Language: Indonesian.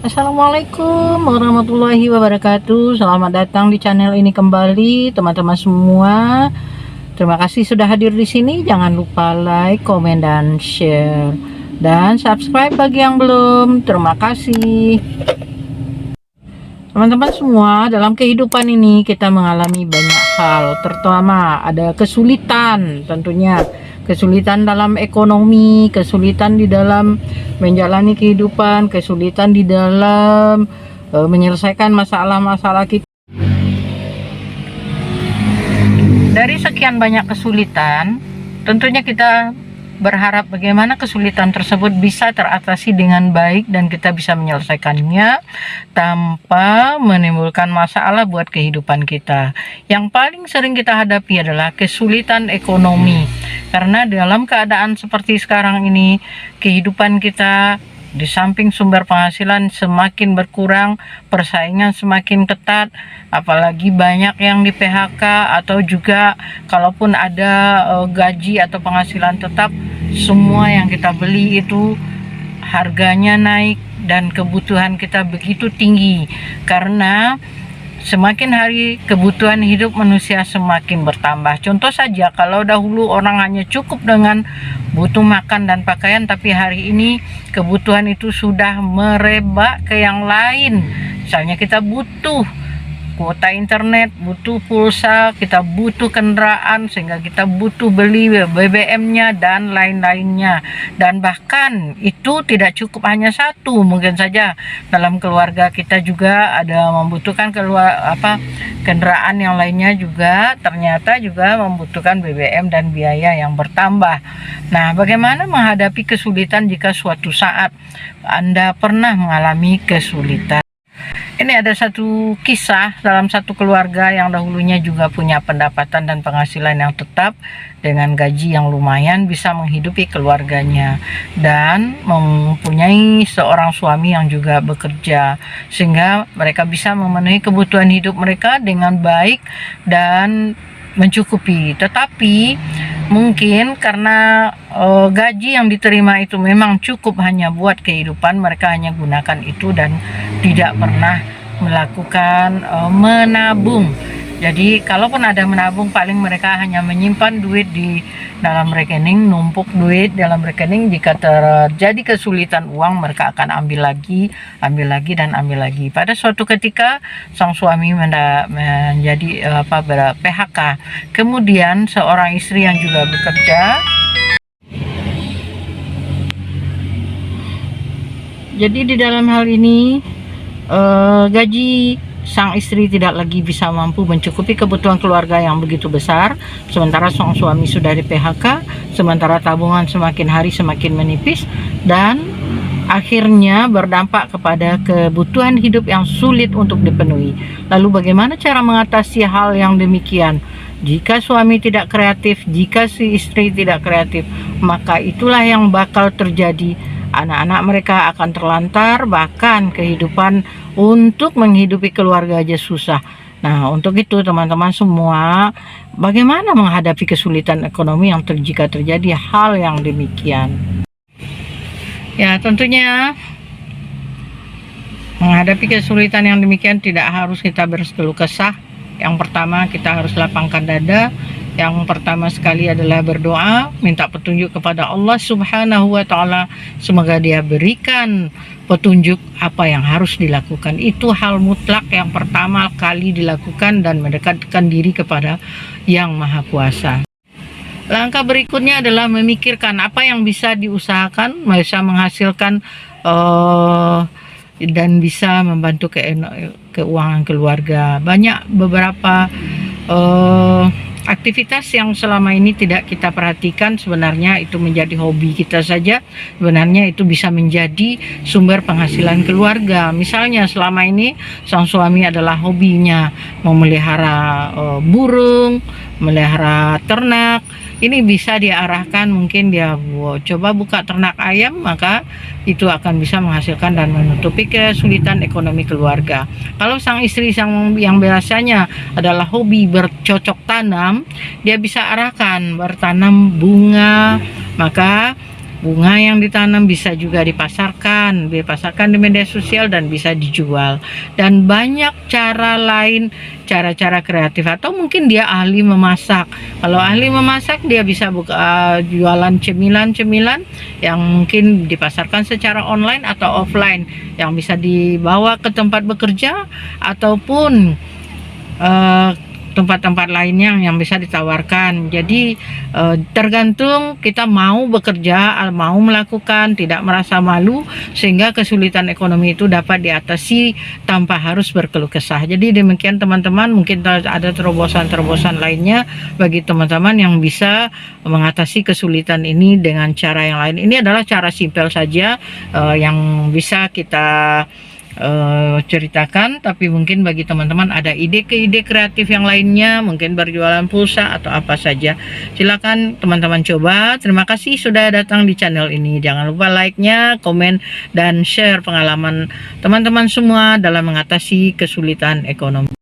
Assalamualaikum warahmatullahi wabarakatuh. Selamat datang di channel ini kembali, teman-teman semua. Terima kasih sudah hadir di sini. Jangan lupa like, komen, dan share, dan subscribe bagi yang belum. Terima kasih. Teman-teman semua, dalam kehidupan ini kita mengalami banyak hal, terutama ada kesulitan tentunya. Kesulitan dalam ekonomi, kesulitan di dalam menjalani kehidupan, kesulitan di dalam menyelesaikan masalah-masalah kita. Dari sekian banyak kesulitan, tentunya kita berharap bagaimana kesulitan tersebut bisa teratasi dengan baik dan kita bisa menyelesaikannya tanpa menimbulkan masalah buat kehidupan kita. Yang paling sering kita hadapi adalah kesulitan ekonomi, karena dalam keadaan seperti sekarang ini, kehidupan kita di samping sumber penghasilan semakin berkurang, persaingan semakin ketat, apalagi banyak yang di PHK, atau juga kalaupun ada gaji atau penghasilan tetap, semua yang kita beli itu harganya naik dan kebutuhan kita begitu tinggi, karena semakin hari kebutuhan hidup manusia semakin bertambah. Contoh saja, kalau dahulu orang hanya cukup dengan butuh makan dan pakaian, tapi hari ini kebutuhan itu sudah merebak ke yang lain. Misalnya kita butuh kuota internet, butuh pulsa, kita butuh kendaraan, sehingga kita butuh beli BBM-nya dan lain-lainnya. Dan bahkan itu tidak cukup hanya satu, mungkin saja dalam keluarga kita juga ada membutuhkan kendaraan yang lainnya juga ternyata juga membutuhkan BBM dan biaya yang bertambah. Nah, bagaimana menghadapi kesulitan jika suatu saat Anda pernah mengalami kesulitan? Ini ada satu kisah dalam satu keluarga yang dahulunya juga punya pendapatan dan penghasilan yang tetap dengan gaji yang lumayan, bisa menghidupi keluarganya dan mempunyai seorang suami yang juga bekerja, sehingga mereka bisa memenuhi kebutuhan hidup mereka dengan baik dan mencukupi. Tetapi mungkin karena gaji yang diterima itu memang cukup hanya buat kehidupan, mereka hanya gunakan itu dan tidak pernah melakukan menabung. Jadi kalaupun ada menabung, paling mereka hanya menyimpan duit di dalam rekening, numpuk duit dalam rekening. Jika terjadi kesulitan uang, mereka akan ambil lagi dan ambil lagi. Pada suatu ketika sang suami menjadi PHK. Kemudian seorang istri yang juga bekerja. Jadi di dalam hal ini gaji sang istri tidak lagi bisa mampu mencukupi kebutuhan keluarga yang begitu besar, sementara sang suami sudah di PHK, sementara tabungan semakin hari semakin menipis, dan akhirnya berdampak kepada kebutuhan hidup yang sulit untuk dipenuhi. Lalu bagaimana cara mengatasi hal yang demikian? Jika suami tidak kreatif, jika si istri tidak kreatif, maka itulah yang bakal terjadi. Anak-anak mereka akan terlantar, bahkan kehidupan untuk menghidupi keluarga aja susah. Nah, untuk itu teman-teman semua, bagaimana menghadapi kesulitan ekonomi yang jika terjadi hal yang demikian? Ya, tentunya menghadapi kesulitan yang demikian tidak harus kita berkeluh kesah. Yang pertama, kita harus lapangkan dada. Yang pertama sekali adalah berdoa, minta petunjuk kepada Allah Subhanahu wa Ta'ala. Semoga Dia berikan petunjuk apa yang harus dilakukan. Itu hal mutlak yang pertama kali dilakukan, dan mendekatkan diri kepada Yang Maha Kuasa. Langkah berikutnya adalah memikirkan apa yang bisa diusahakan, bisa menghasilkan dan bisa membantu keuangan keluarga. Banyak beberapa aktivitas yang selama ini tidak kita perhatikan, sebenarnya itu menjadi hobi kita saja, sebenarnya itu bisa menjadi sumber penghasilan keluarga. Misalnya selama ini sang suami adalah hobinya memelihara burung, memelihara ternak. Ini bisa diarahkan, mungkin dia coba buka ternak ayam, maka itu akan bisa menghasilkan dan menutupi kesulitan ekonomi keluarga. Kalau sang istri yang biasanya adalah hobi bercocok tanam, dia bisa arahkan bertanam bunga, maka bunga yang ditanam bisa juga dipasarkan di media sosial dan bisa dijual. Dan banyak cara lain, cara-cara kreatif, atau mungkin dia ahli memasak. Kalau ahli memasak, dia bisa buka jualan cemilan-cemilan yang mungkin dipasarkan secara online atau offline, yang bisa dibawa ke tempat bekerja ataupun tempat-tempat lainnya yang bisa ditawarkan. Jadi tergantung kita mau bekerja, mau melakukan, tidak merasa malu, sehingga kesulitan ekonomi itu dapat diatasi tanpa harus berkeluh kesah. Jadi demikian teman-teman, mungkin ada terobosan-terobosan lainnya bagi teman-teman yang bisa mengatasi kesulitan ini dengan cara yang lain. Ini adalah cara simpel saja yang bisa kita ceritakan, tapi mungkin bagi teman-teman ada ide kreatif yang lainnya, mungkin berjualan pulsa atau apa saja, silakan teman-teman coba. Terima kasih sudah datang di channel ini. Jangan lupa like-nya, komen, dan share pengalaman teman-teman semua dalam mengatasi kesulitan ekonomi.